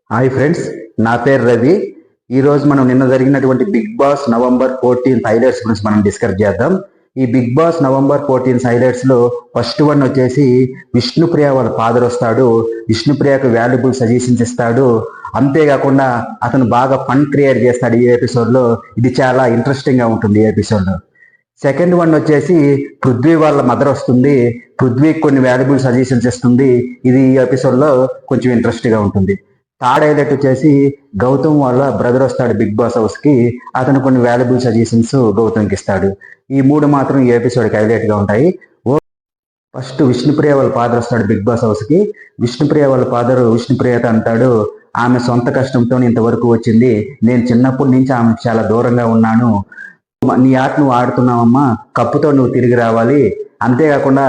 Hi friends, నా పేరు రవి. ఈ రోజు మనం నిన్న జరిగినటువంటి బిగ్ బాస్ నవంబర్ 14 హైలైట్స్ గురించి మనం డిస్కస్ చేద్దాం. ఈ బిగ్ బాస్ నవంబర్ 14 హైలైట్స్ లో ఫస్ట్ వన్ వచ్చేసి విష్ణుప్రియ వాళ్ళ ఫాదర్ వస్తాడు. విష్ణుప్రియకు వాల్యుబుల్ సజెషన్స్ ఇస్తాడు. అంతేకాకుండా అతను బాగా ఫన్ క్రియేట్ చేస్తాడు ఈ ఎపిసోడ్ లో. ఇది చాలా ఇంట్రెస్టింగ్ గా ఉంటుంది ఈ ఎపిసోడ్ లో. సెకండ్ వన్ వచ్చేసి పృథ్వీ వాళ్ళ మదర్ వస్తుంది. పృథ్వీకి కొన్ని వాల్యుబుల్ సజెషన్స్ ఇస్తుంది. ఇది ఈ ఎపిసోడ్ లో కొంచెం ఇంట్రెస్ట్ గా ఉంటుంది. థర్డ్ హైలైట్ వచ్చేసి గౌతమ్ వాళ్ళ బ్రదర్ వస్తాడు బిగ్ బాస్ హౌస్ కి. అతను కొన్ని వాల్యుబుల్ సజెషన్స్ గౌతమ్కి ఇస్తాడు. ఈ మూడు మాత్రం ఈ ఎపిసోడ్కి హైలైట్ గా ఉంటాయి. ఫస్ట్ విష్ణుప్రియ వాళ్ళ ఫాదర్ వస్తాడు బిగ్ బాస్ హౌస్ కి. విష్ణుప్రియ వాళ్ళ ఫాదర్ విష్ణుప్రియతో అంటాడు, ఆమె సొంత కష్టంతో ఇంతవరకు వచ్చింది. నేను చిన్నప్పటి నుంచి ఆమె చాలా దూరంగా ఉన్నాను. నీ ఆట నువ్వు ఆడుతున్నావమ్మా, కప్పుతో నువ్వు తిరిగి రావాలి. అంతేకాకుండా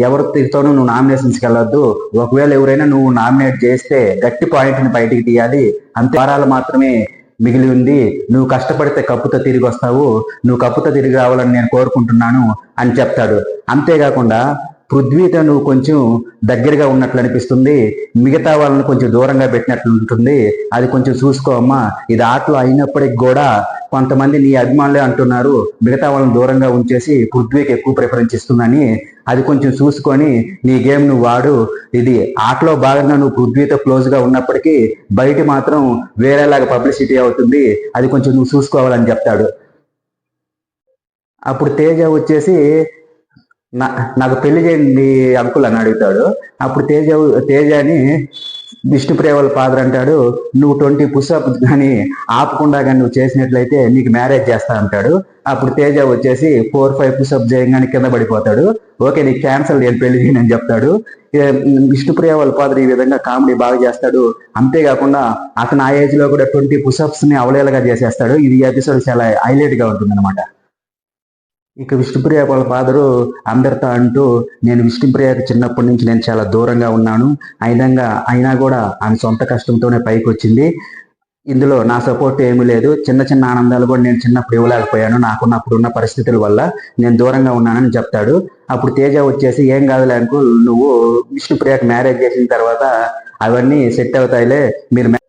ఎవరితోనూ నువ్వు నామినేషన్స్కి వెళ్ళొద్దు. ఒకవేళ ఎవరైనా నువ్వు నామినేట్ చేస్తే గట్టి పాయింట్ని బయటికి తీయాలి. అంతే వారాలు మాత్రమే మిగిలి ఉంది. నువ్వు కష్టపడితే కప్పుతో తిరిగి వస్తావు. నువ్వు కప్పుతో తిరిగి రావాలని నేను కోరుకుంటున్నాను అని చెప్తాడు. అంతేకాకుండా పృథ్వీతో నువ్వు కొంచెం దగ్గరగా ఉన్నట్లు అనిపిస్తుంది. మిగతా వాళ్ళని కొంచెం దూరంగా పెట్టినట్లు ఉంటుంది. అది కొంచెం చూసుకో అమ్మా. ఇది ఆటలో అయినప్పటికి కూడా కొంతమంది నీ అభిమానులే అంటున్నారు మిగతా వాళ్ళని దూరంగా ఉంచేసి పృథ్వీకి ఎక్కువ ప్రిఫరెన్స్ ఇస్తుందని. అది కొంచెం చూసుకొని నీ గేమ్ నువ్వు వాడు. ఇది ఆటలో భాగంగా నువ్వు పృథ్వీతో క్లోజ్ గా ఉన్నప్పటికీ బయట మాత్రం వేరేలాగా పబ్లిసిటీ అవుతుంది. అది కొంచెం నువ్వు చూసుకోవాలని చెప్తాడు. అప్పుడు తేజ వచ్చేసి నాకు పెళ్లి చేయండి అంకుల్ అని అడుగుతాడు. అప్పుడు తేజని విష్ణుప్రియ వాళ్ళ ఫాదర్ అంటాడు, నువ్వు 20 పుషప్ కానీ ఆపకుండా కానీ నువ్వు చేసినట్లయితే నీకు మ్యారేజ్ చేస్తా అంటాడు. అప్పుడు తేజ వచ్చేసి 4-5 పుషప్ చేయగానే కింద పడిపోతాడు. ఓకే, నీకు క్యాన్సల్, నేను పెళ్లి చేయను అని చెప్తాడు. విష్ణుప్రియ వాళ్ళ ఫాదర్ ఈ విధంగా కామెడీ బాగా చేస్తాడు. అంతేకాకుండా అతను ఆ ఏజ్ లో కూడా 20 పుషప్స్ ని అవలేలుగా చేసేస్తాడు. ఇది ఎపిసోడ్ చాలా హైలైట్ గా ఉంటుంది అనమాట. ఇక విష్ణుప్రియ వాళ్ళ ఫాదరు అందరితో అంటూ, నేను విష్ణుప్రియకి చిన్నప్పటి నుంచి నేను చాలా దూరంగా ఉన్నాను. అయినా కూడా ఆమె సొంత కష్టంతోనే పైకి వచ్చింది. ఇందులో నా సపోర్ట్ ఏమీ లేదు. చిన్న చిన్న ఆనందాలు కూడా నేను చిన్నప్పుడు ఇవ్వలేకపోయాను. నాకున్నప్పుడున్న పరిస్థితుల వల్ల నేను దూరంగా ఉన్నానని చెప్తాడు. అప్పుడు తేజ వచ్చేసి, ఏం కాదులే అంకుల్, నువ్వు విష్ణుప్రియకి మ్యారేజ్ చేసిన తర్వాత అవన్నీ సెట్ అవుతాయిలే.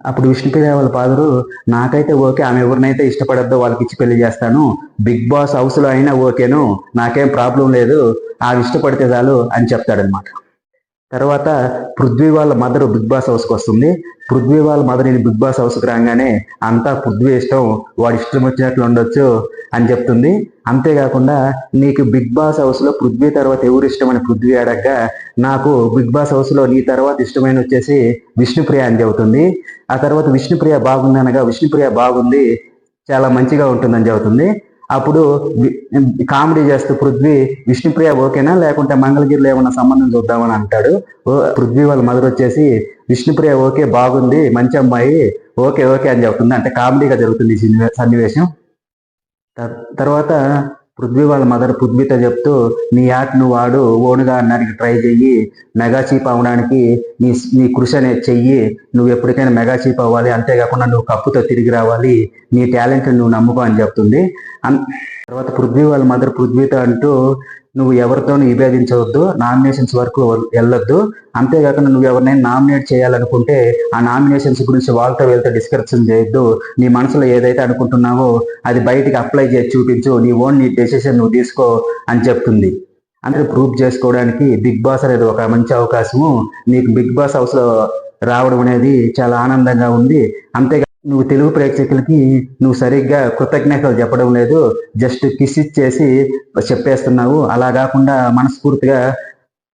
అప్పుడు విష్ణుప్రియ వాళ్ళ ఫాదరు, నాకైతే ఓకే, ఆమె ఎవరినైతే ఇష్టపడద్దో వాళ్ళకి ఇచ్చి పెళ్లి చేస్తాను. బిగ్ బాస్ హౌస్ లో అయినా ఓకేను, నాకేం ప్రాబ్లం లేదు, ఆమె ఇష్టపడితే చాలు అని చెప్తాడనమాట. తర్వాత పృథ్వీ వాళ్ళ మదర్ బిగ్ బాస్ హౌస్కి వస్తుంది. పృథ్వీ వాళ్ళ మదర్ నేను బిగ్ బాస్ హౌస్కి రాగానే అంతా పృథ్వీ ఇష్టం, వాడి ఇష్టం వచ్చినట్లు ఉండొచ్చు అని చెప్తుంది. అంతేకాకుండా నీకు బిగ్ బాస్ హౌస్ లో పృథ్వీ తర్వాత ఎవరు ఇష్టం అని పృథ్వీ అడగగా, నాకు బిగ్ బాస్ హౌస్ లో నీ తర్వాత ఇష్టమైన వచ్చేసి విష్ణుప్రియ అని చెబుతుంది. ఆ తర్వాత విష్ణుప్రియ బాగుంది అనగా, విష్ణుప్రియ బాగుంది, చాలా మంచిగా ఉంటుందని చెబుతుంది. అప్పుడు కామెడీ చేస్తూ పృథ్వీ, విష్ణుప్రియ ఓకేనా లేకుంటే మంగళగిరిలో ఏమన్నా సంబంధం చూద్దామని అంటాడు. పృథ్వీ వాళ్ళ మదర్ వచ్చేసి, విష్ణుప్రియ ఓకే, బాగుంది, మంచి అమ్మాయి, ఓకే ఓకే అని చెబుతుంది. అంటే కామెడీగా జరుగుతుంది ఈ సన్నివేశం. తర్వాత పృథ్వీ వాళ్ళ మదర్ పృథ్వీతో చెప్తూ, నీ ఆట నువ్వు వాడు, ఓనుగా అన్నానికి ట్రై చెయ్యి, మెగా చీప్ అవడానికి నీ కృషి అనేది చెయ్యి, నువ్వు ఎప్పటికైనా మెగా చీప్ అవ్వాలి. అంతేకాకుండా నువ్వు కప్పుతో తిరిగి రావాలి, నీ టాలెంట్ నువ్వు నమ్ముకో అని చెప్తుంది. తర్వాత పృథ్వీ వాళ్ళ మదర్ పృథ్వీతో అంటూ, నువ్వు ఎవరితోనూ విభేదించవద్దు, నామినేషన్స్ వరకు వెళ్ళొద్దు. అంతేకాకుండా నువ్వు ఎవరినైనా నామినేట్ చేయాలనుకుంటే ఆ నామినేషన్స్ గురించి వాళ్ళతో వీళ్ళతో డిస్కషన్ చేయొద్దు. నీ మనసులో ఏదైతే అనుకుంటున్నావో అది బయటికి అప్లై చేసి చూపించు, నీ డెసిషన్ నువ్వు తీసుకో అని చెప్తుంది. అంటే ప్రూవ్ చేసుకోవడానికి బిగ్ బాస్ అనేది ఒక మంచి అవకాశము. నీకు బిగ్ బాస్ హౌస్ లో రావడం అనేది చాలా ఆనందంగా ఉంది. అంతేగా నువ్వు తెలుగు ప్రేక్షకులకి నువ్వు సరిగ్గా కృతజ్ఞతలు చెప్పడం లేదు, జస్ట్ కిస్ ఇచ్చేసి చెప్పేస్తున్నావు. అలా కాకుండా మనస్ఫూర్తిగా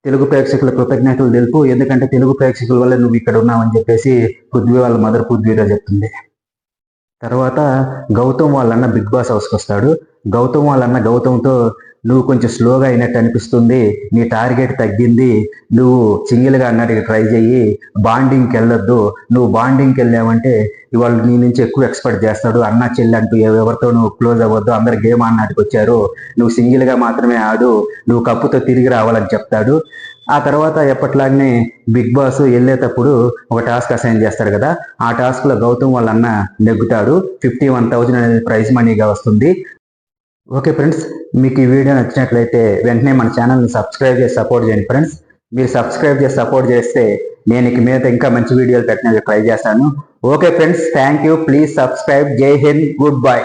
తెలుగు ప్రేక్షకుల కృతజ్ఞతలు తెలుపు, ఎందుకంటే తెలుగు ప్రేక్షకుల వల్ల నువ్వు ఇక్కడ ఉన్నావని చెప్పేసి పృథ్వీ వాళ్ళ మదర్ పృథ్వీగా చెప్తుంది. తర్వాత గౌతమ్ వాళ్ళన్న బిగ్ బాస్ హౌస్కి వస్తాడు. గౌతమ్తో, నువ్వు కొంచెం స్లోగా అయినట్టు అనిపిస్తుంది, నీ టార్గెట్ తగ్గింది, నువ్వు సింగిల్గా అన్నట్టుగా ట్రై చెయ్యి, బాండింగ్కి వెళ్ళొద్దు. నువ్వు బాండింగ్కి వెళ్ళావంటే ఇవాళ నీ నుంచి ఎక్కువ ఎక్స్పెక్ట్ చేస్తాడు. అన్న చెల్లి అంటూ ఎవరితో నువ్వు క్లోజ్ అవ్వద్దు, అందరు గేమ్ ఆడినాటికి వచ్చారు, నువ్వు సింగిల్గా మాత్రమే ఆడు, నువ్వు కప్పుతో తిరిగి రావాలని చెప్తాడు. ఆ తర్వాత ఎప్పట్లాగానే బిగ్ బాస్ వెళ్ళేటప్పుడు ఒక టాస్క్ అసైన్ చేస్తాడు కదా, ఆ టాస్క్ లో గౌతమ్ వాళ్ళ అన్న నెగ్గుతాడు. 51,000 అనేది ప్రైజ్ మనీగా వస్తుంది. ఓకే ఫ్రెండ్స్, మీకు ఈ వీడియో నచ్చినట్లయితే వెంటనే మన ఛానల్ని సబ్స్క్రైబ్ చేసి సపోర్ట్ చేయండి ఫ్రెండ్స్. మీరు సబ్స్క్రైబ్ చేసి సపోర్ట్ చేస్తే నేను ఇక మీద ఇంకా మంచి వీడియోలు పెట్టడానికి ట్రై చేస్తాను. Okay friends, thank you. Please subscribe. జై హింద్. Good bye.